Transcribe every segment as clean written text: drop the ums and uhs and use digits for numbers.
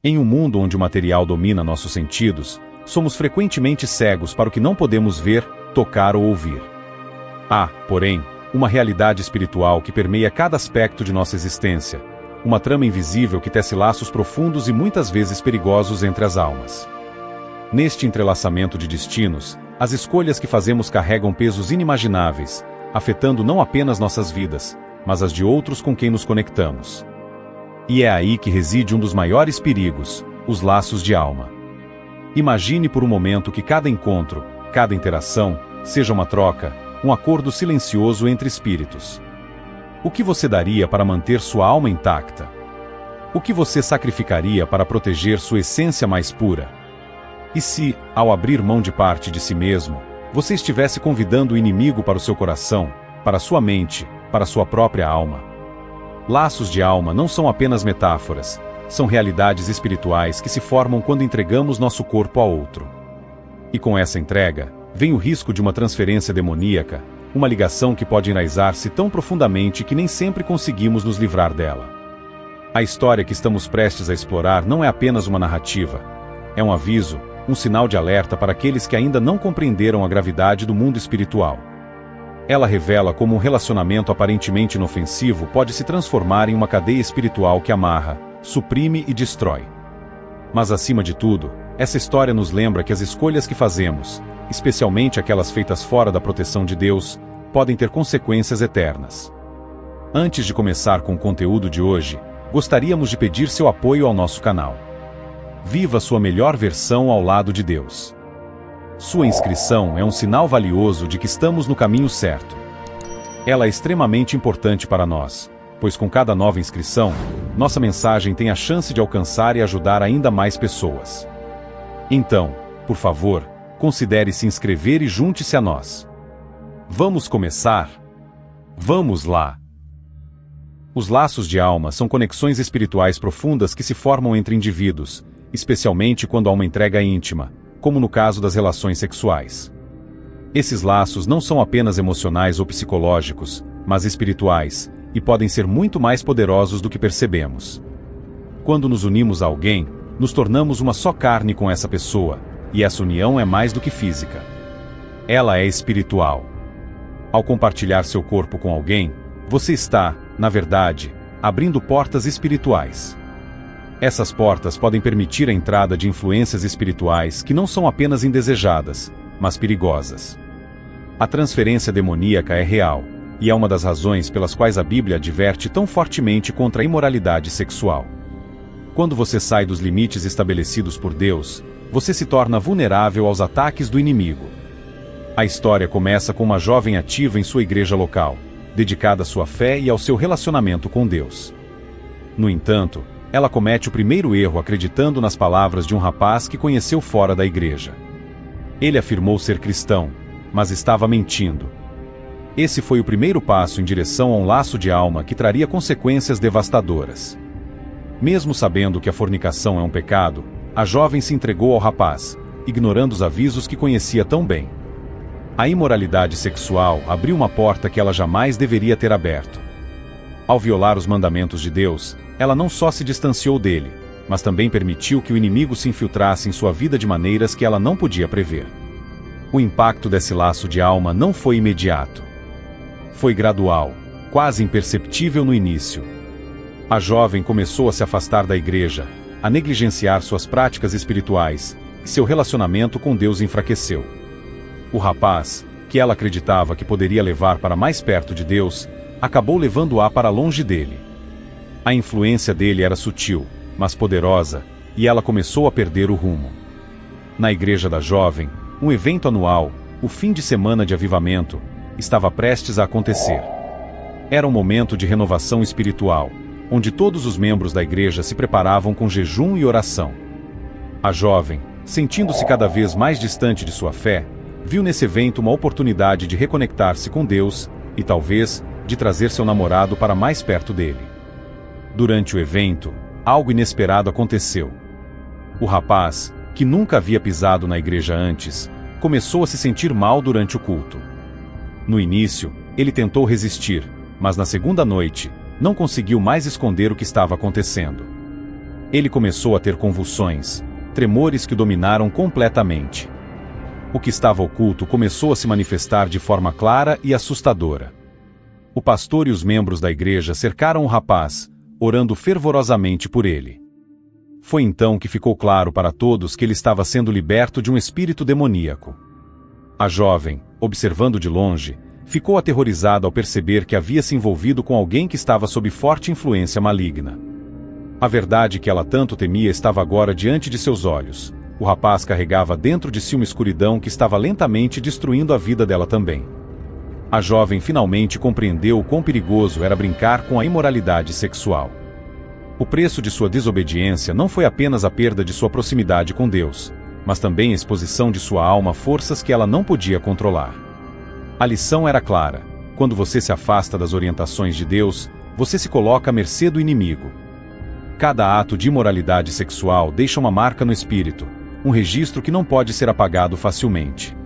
Em um mundo onde o material domina nossos sentidos, somos frequentemente cegos para o que não podemos ver, tocar ou ouvir. Há, porém, uma realidade espiritual que permeia cada aspecto de nossa existência, uma trama invisível que tece laços profundos e muitas vezes perigosos entre as almas. Neste entrelaçamento de destinos, as escolhas que fazemos carregam pesos inimagináveis, afetando não apenas nossas vidas, mas as de outros com quem nos conectamos. E é aí que reside um dos maiores perigos, os laços de alma. Imagine por um momento que cada encontro, cada interação, seja uma troca, um acordo silencioso entre espíritos. O que você daria para manter sua alma intacta? O que você sacrificaria para proteger sua essência mais pura? E se, ao abrir mão de parte de si mesmo, você estivesse convidando o inimigo para o seu coração, para sua mente, para sua própria alma? Laços de alma não são apenas metáforas, são realidades espirituais que se formam quando entregamos nosso corpo a outro. E com essa entrega, vem o risco de uma transferência demoníaca, uma ligação que pode enraizar-se tão profundamente que nem sempre conseguimos nos livrar dela. A história que estamos prestes a explorar não é apenas uma narrativa, é um aviso, um sinal de alerta para aqueles que ainda não compreenderam a gravidade do mundo espiritual. Ela revela como um relacionamento aparentemente inofensivo pode se transformar em uma cadeia espiritual que amarra, suprime e destrói. Mas acima de tudo, essa história nos lembra que as escolhas que fazemos, especialmente aquelas feitas fora da proteção de Deus, podem ter consequências eternas. Antes de começar com o conteúdo de hoje, gostaríamos de pedir seu apoio ao nosso canal. Viva sua melhor versão ao lado de Deus. Sua inscrição é um sinal valioso de que estamos no caminho certo. Ela é extremamente importante para nós, pois com cada nova inscrição, nossa mensagem tem a chance de alcançar e ajudar ainda mais pessoas. Então, por favor, considere se inscrever e junte-se a nós. Vamos começar? Vamos lá! Os laços de alma são conexões espirituais profundas que se formam entre indivíduos, especialmente quando há uma entrega íntima, como no caso das relações sexuais. Esses laços não são apenas emocionais ou psicológicos, mas espirituais, e podem ser muito mais poderosos do que percebemos. Quando nos unimos a alguém, nos tornamos uma só carne com essa pessoa, e essa união é mais do que física. Ela é espiritual. Ao compartilhar seu corpo com alguém, você está, na verdade, abrindo portas espirituais. Essas portas podem permitir a entrada de influências espirituais que não são apenas indesejadas, mas perigosas. A transferência demoníaca é real, e é uma das razões pelas quais a Bíblia adverte tão fortemente contra a imoralidade sexual. Quando você sai dos limites estabelecidos por Deus, você se torna vulnerável aos ataques do inimigo. A história começa com uma jovem ativa em sua igreja local, dedicada à sua fé e ao seu relacionamento com Deus. No entanto, ela comete o primeiro erro acreditando nas palavras de um rapaz que conheceu fora da igreja. Ele afirmou ser cristão, mas estava mentindo. Esse foi o primeiro passo em direção a um laço de alma que traria consequências devastadoras. Mesmo sabendo que a fornicação é um pecado, a jovem se entregou ao rapaz, ignorando os avisos que conhecia tão bem. A imoralidade sexual abriu uma porta que ela jamais deveria ter aberto. Ao violar os mandamentos de Deus, ela não só se distanciou dele, mas também permitiu que o inimigo se infiltrasse em sua vida de maneiras que ela não podia prever. O impacto desse laço de alma não foi imediato. Foi gradual, quase imperceptível no início. A jovem começou a se afastar da igreja, a negligenciar suas práticas espirituais, e seu relacionamento com Deus enfraqueceu. O rapaz, que ela acreditava que poderia levar para mais perto de Deus, acabou levando-a para longe dele. A influência dele era sutil, mas poderosa, e ela começou a perder o rumo. Na igreja da jovem, um evento anual, o fim de semana de avivamento, estava prestes a acontecer. Era um momento de renovação espiritual, onde todos os membros da igreja se preparavam com jejum e oração. A jovem, sentindo-se cada vez mais distante de sua fé, viu nesse evento uma oportunidade de reconectar-se com Deus e, talvez, de trazer seu namorado para mais perto dele. Durante o evento, algo inesperado aconteceu. O rapaz, que nunca havia pisado na igreja antes, começou a se sentir mal durante o culto. No início, ele tentou resistir, mas na segunda noite, não conseguiu mais esconder o que estava acontecendo. Ele começou a ter convulsões, tremores que dominaram completamente. O que estava oculto começou a se manifestar de forma clara e assustadora. O pastor e os membros da igreja cercaram o rapaz, orando fervorosamente por ele. Foi então que ficou claro para todos que ele estava sendo liberto de um espírito demoníaco. A jovem, observando de longe, ficou aterrorizada ao perceber que havia se envolvido com alguém que estava sob forte influência maligna. A verdade que ela tanto temia estava agora diante de seus olhos. O rapaz carregava dentro de si uma escuridão que estava lentamente destruindo a vida dela também. A jovem finalmente compreendeu o quão perigoso era brincar com a imoralidade sexual. O preço de sua desobediência não foi apenas a perda de sua proximidade com Deus, mas também a exposição de sua alma a forças que ela não podia controlar. A lição era clara: quando você se afasta das orientações de Deus, você se coloca à mercê do inimigo. Cada ato de imoralidade sexual deixa uma marca no espírito, um registro que não pode ser apagado facilmente.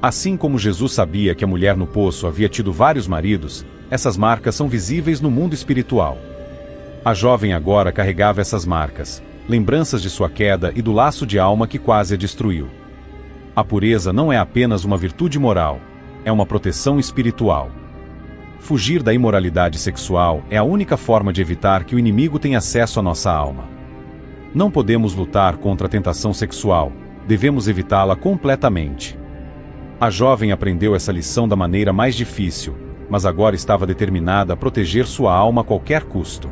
Assim como Jesus sabia que a mulher no poço havia tido vários maridos, essas marcas são visíveis no mundo espiritual. A jovem agora carregava essas marcas, lembranças de sua queda e do laço de alma que quase a destruiu. A pureza não é apenas uma virtude moral, é uma proteção espiritual. Fugir da imoralidade sexual é a única forma de evitar que o inimigo tenha acesso à nossa alma. Não podemos lutar contra a tentação sexual, devemos evitá-la completamente. A jovem aprendeu essa lição da maneira mais difícil, mas agora estava determinada a proteger sua alma a qualquer custo.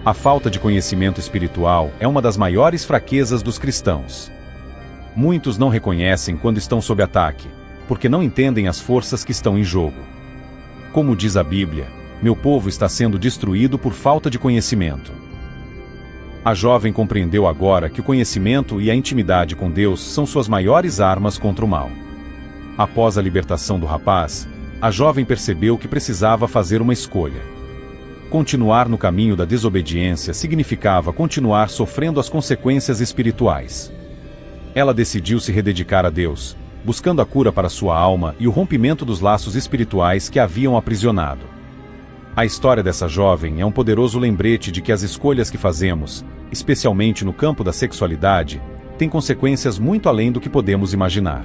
A falta de conhecimento espiritual é uma das maiores fraquezas dos cristãos. Muitos não reconhecem quando estão sob ataque, porque não entendem as forças que estão em jogo. Como diz a Bíblia, meu povo está sendo destruído por falta de conhecimento. A jovem compreendeu agora que o conhecimento e a intimidade com Deus são suas maiores armas contra o mal. Após a libertação do rapaz, a jovem percebeu que precisava fazer uma escolha. Continuar no caminho da desobediência significava continuar sofrendo as consequências espirituais. Ela decidiu se rededicar a Deus, buscando a cura para sua alma e o rompimento dos laços espirituais que a haviam aprisionado. A história dessa jovem é um poderoso lembrete de que as escolhas que fazemos, especialmente no campo da sexualidade, têm consequências muito além do que podemos imaginar.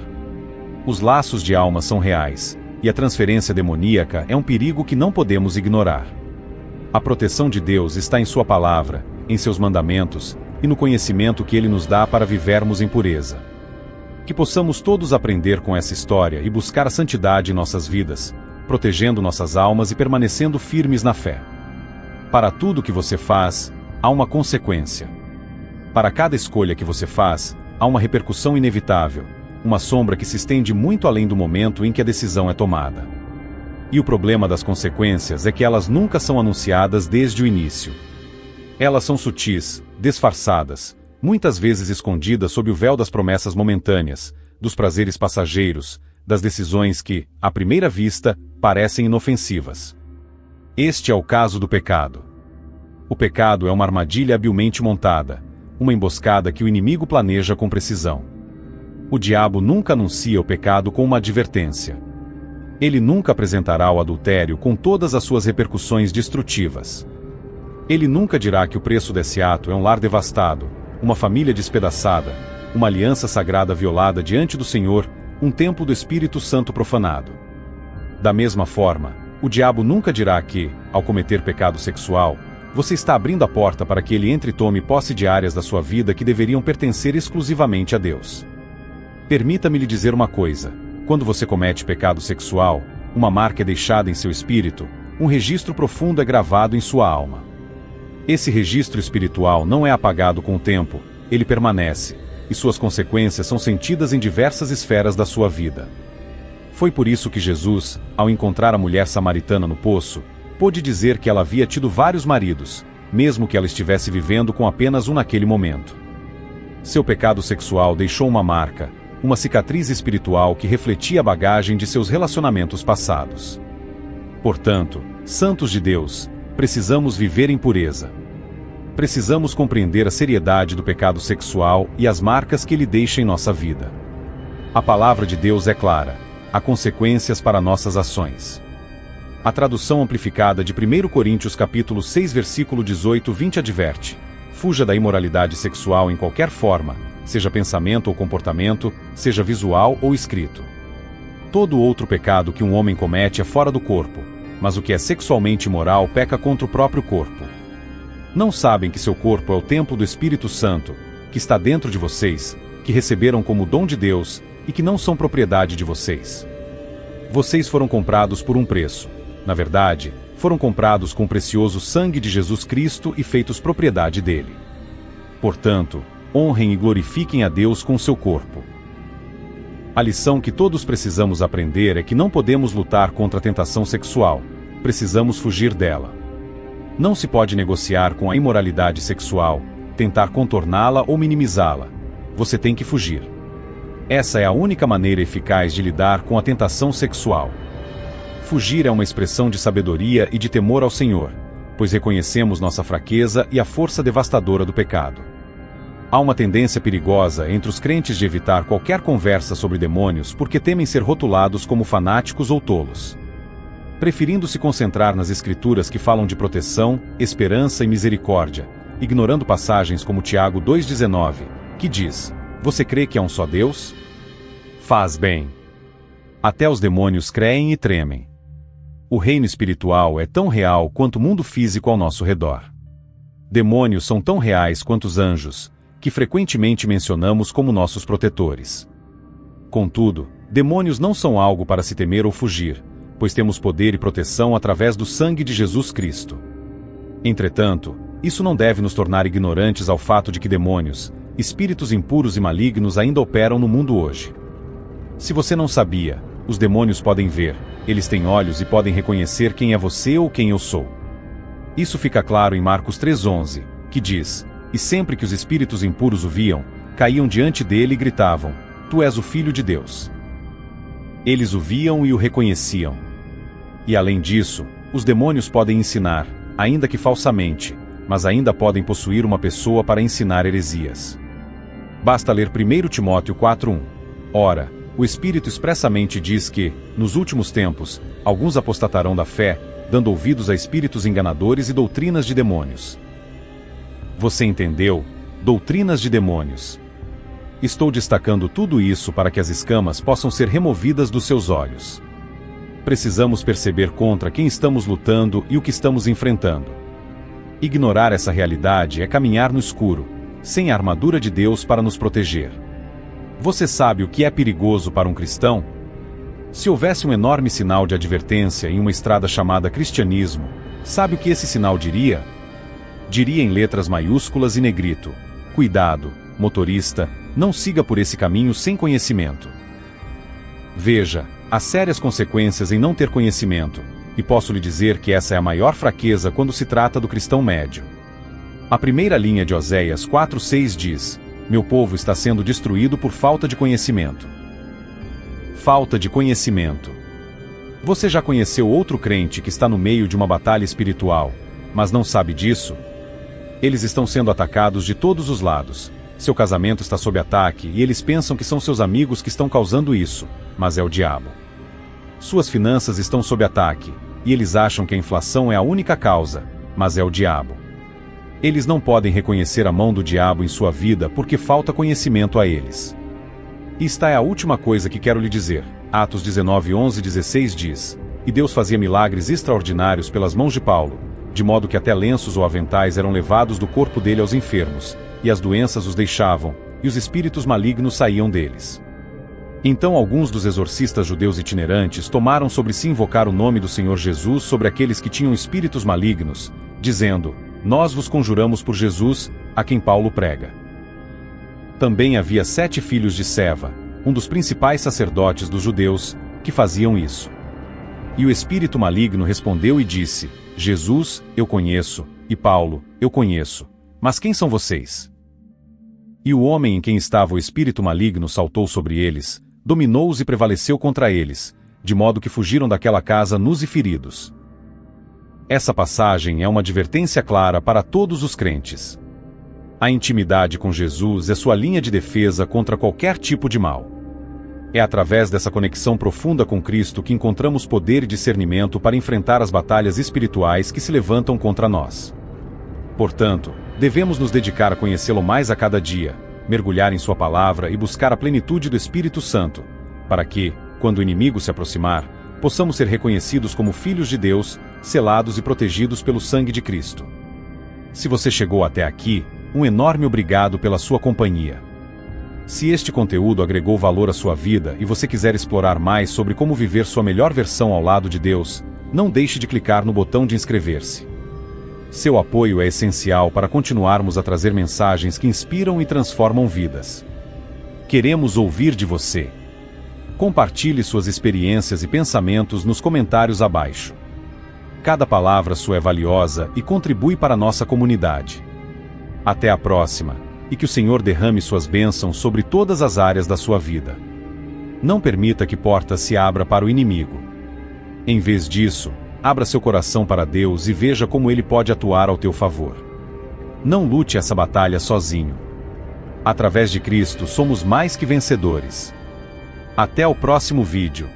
Os laços de alma são reais, e a transferência demoníaca é um perigo que não podemos ignorar. A proteção de Deus está em sua palavra, em seus mandamentos, e no conhecimento que Ele nos dá para vivermos em pureza. Que possamos todos aprender com essa história e buscar a santidade em nossas vidas, protegendo nossas almas e permanecendo firmes na fé. Para tudo que você faz, há uma consequência. Para cada escolha que você faz, há uma repercussão inevitável, uma sombra que se estende muito além do momento em que a decisão é tomada. E o problema das consequências é que elas nunca são anunciadas desde o início. Elas são sutis, disfarçadas, muitas vezes escondidas sob o véu das promessas momentâneas, dos prazeres passageiros, das decisões que, à primeira vista, parecem inofensivas. Este é o caso do pecado. O pecado é uma armadilha habilmente montada, uma emboscada que o inimigo planeja com precisão. O diabo nunca anuncia o pecado com uma advertência. Ele nunca apresentará o adultério com todas as suas repercussões destrutivas. Ele nunca dirá que o preço desse ato é um lar devastado, uma família despedaçada, uma aliança sagrada violada diante do Senhor, um templo do Espírito Santo profanado. Da mesma forma, o diabo nunca dirá que, ao cometer pecado sexual, você está abrindo a porta para que ele entre e tome posse de áreas da sua vida que deveriam pertencer exclusivamente a Deus. Permita-me lhe dizer uma coisa: quando você comete pecado sexual, uma marca é deixada em seu espírito, um registro profundo é gravado em sua alma. Esse registro espiritual não é apagado com o tempo, ele permanece, e suas consequências são sentidas em diversas esferas da sua vida. Foi por isso que Jesus, ao encontrar a mulher samaritana no poço, pôde dizer que ela havia tido vários maridos, mesmo que ela estivesse vivendo com apenas um naquele momento. Seu pecado sexual deixou uma marca, uma cicatriz espiritual que refletia a bagagem de seus relacionamentos passados. Portanto, santos de Deus, precisamos viver em pureza. Precisamos compreender a seriedade do pecado sexual e as marcas que ele deixa em nossa vida. A palavra de Deus é clara: há consequências para nossas ações. A tradução amplificada de 1 Coríntios capítulo 6 versículo 18-20 adverte: Fuja da imoralidade sexual em qualquer forma, seja pensamento ou comportamento, seja visual ou escrito. Todo outro pecado que um homem comete é fora do corpo, mas o que é sexualmente imoral peca contra o próprio corpo. Não sabem que seu corpo é o templo do Espírito Santo, que está dentro de vocês, que receberam como dom de Deus e que não são propriedade de vocês. Vocês foram comprados por um preço. Na verdade, foram comprados com o precioso sangue de Jesus Cristo e feitos propriedade dele. Portanto, honrem e glorifiquem a Deus com seu corpo. A lição que todos precisamos aprender é que não podemos lutar contra a tentação sexual, precisamos fugir dela. Não se pode negociar com a imoralidade sexual, tentar contorná-la ou minimizá-la. Você tem que fugir. Essa é a única maneira eficaz de lidar com a tentação sexual. Fugir é uma expressão de sabedoria e de temor ao Senhor, pois reconhecemos nossa fraqueza e a força devastadora do pecado. Há uma tendência perigosa entre os crentes de evitar qualquer conversa sobre demônios porque temem ser rotulados como fanáticos ou tolos. Preferindo se concentrar nas escrituras que falam de proteção, esperança e misericórdia, ignorando passagens como Tiago 2,19, que diz: "Você crê que há um só Deus? Faz bem." Até os demônios creem e tremem. O reino espiritual é tão real quanto o mundo físico ao nosso redor. Demônios são tão reais quanto os anjos, que frequentemente mencionamos como nossos protetores. Contudo, demônios não são algo para se temer ou fugir, pois temos poder e proteção através do sangue de Jesus Cristo. Entretanto, isso não deve nos tornar ignorantes ao fato de que demônios, espíritos impuros e malignos ainda operam no mundo hoje. Se você não sabia, os demônios podem ver, eles têm olhos e podem reconhecer quem é você ou quem eu sou. Isso fica claro em Marcos 3,11, que diz: "E sempre que os espíritos impuros o viam, caíam diante dele e gritavam: 'Tu és o Filho de Deus.'" Eles o viam e o reconheciam. E além disso, os demônios podem ensinar, ainda que falsamente, mas ainda podem possuir uma pessoa para ensinar heresias. Basta ler 1 Timóteo 4,1. Ora, o Espírito expressamente diz que, nos últimos tempos, alguns apostatarão da fé, dando ouvidos a espíritos enganadores e doutrinas de demônios. Você entendeu? Doutrinas de demônios. Estou destacando tudo isso para que as escamas possam ser removidas dos seus olhos. Precisamos perceber contra quem estamos lutando e o que estamos enfrentando. Ignorar essa realidade é caminhar no escuro, sem a armadura de Deus para nos proteger. Você sabe o que é perigoso para um cristão? Se houvesse um enorme sinal de advertência em uma estrada chamada cristianismo, sabe o que esse sinal diria? Diria em letras maiúsculas e negrito: "Cuidado, motorista, não siga por esse caminho sem conhecimento." Veja, há sérias consequências em não ter conhecimento, e posso lhe dizer que essa é a maior fraqueza quando se trata do cristão médio. A primeira linha de Oséias 4,6 diz: "Meu povo está sendo destruído por falta de conhecimento." Falta de conhecimento. Você já conheceu outro crente que está no meio de uma batalha espiritual, mas não sabe disso? Eles estão sendo atacados de todos os lados. Seu casamento está sob ataque e eles pensam que são seus amigos que estão causando isso, mas é o diabo. Suas finanças estão sob ataque, e eles acham que a inflação é a única causa, mas é o diabo. Eles não podem reconhecer a mão do diabo em sua vida porque falta conhecimento a eles. E esta é a última coisa que quero lhe dizer. Atos 19:11-16 diz: "E Deus fazia milagres extraordinários pelas mãos de Paulo, de modo que até lenços ou aventais eram levados do corpo dele aos enfermos, e as doenças os deixavam, e os espíritos malignos saíam deles." Então alguns dos exorcistas judeus itinerantes tomaram sobre si invocar o nome do Senhor Jesus sobre aqueles que tinham espíritos malignos, dizendo: "Nós vos conjuramos por Jesus, a quem Paulo prega." Também havia 7 filhos de Seva, um dos principais sacerdotes dos judeus, que faziam isso. E o espírito maligno respondeu e disse: "Jesus, eu conheço, e Paulo, eu conheço, mas quem são vocês?" E o homem em quem estava o espírito maligno saltou sobre eles, dominou-os e prevaleceu contra eles, de modo que fugiram daquela casa nus e feridos. Essa passagem é uma advertência clara para todos os crentes. A intimidade com Jesus é sua linha de defesa contra qualquer tipo de mal. É através dessa conexão profunda com Cristo que encontramos poder e discernimento para enfrentar as batalhas espirituais que se levantam contra nós. Portanto, Devemos nos dedicar a conhecê-lo mais a cada dia, mergulhar em sua palavra e buscar a plenitude do Espírito Santo, para que, quando o inimigo se aproximar, possamos ser reconhecidos como filhos de Deus, selados e protegidos pelo sangue de Cristo. Se você chegou até aqui, um enorme obrigado pela sua companhia. Se este conteúdo agregou valor à sua vida e você quiser explorar mais sobre como viver sua melhor versão ao lado de Deus, não deixe de clicar no botão de inscrever-se. Seu apoio é essencial para continuarmos a trazer mensagens que inspiram e transformam vidas. Queremos ouvir de você. Compartilhe suas experiências e pensamentos nos comentários abaixo. Cada palavra sua é valiosa e contribui para a nossa comunidade. Até a próxima, e que o Senhor derrame suas bênçãos sobre todas as áreas da sua vida. Não permita que portas se abra para o inimigo. Em vez disso, abra seu coração para Deus e veja como Ele pode atuar ao teu favor. Não lute essa batalha sozinho. Através de Cristo somos mais que vencedores. Até o próximo vídeo.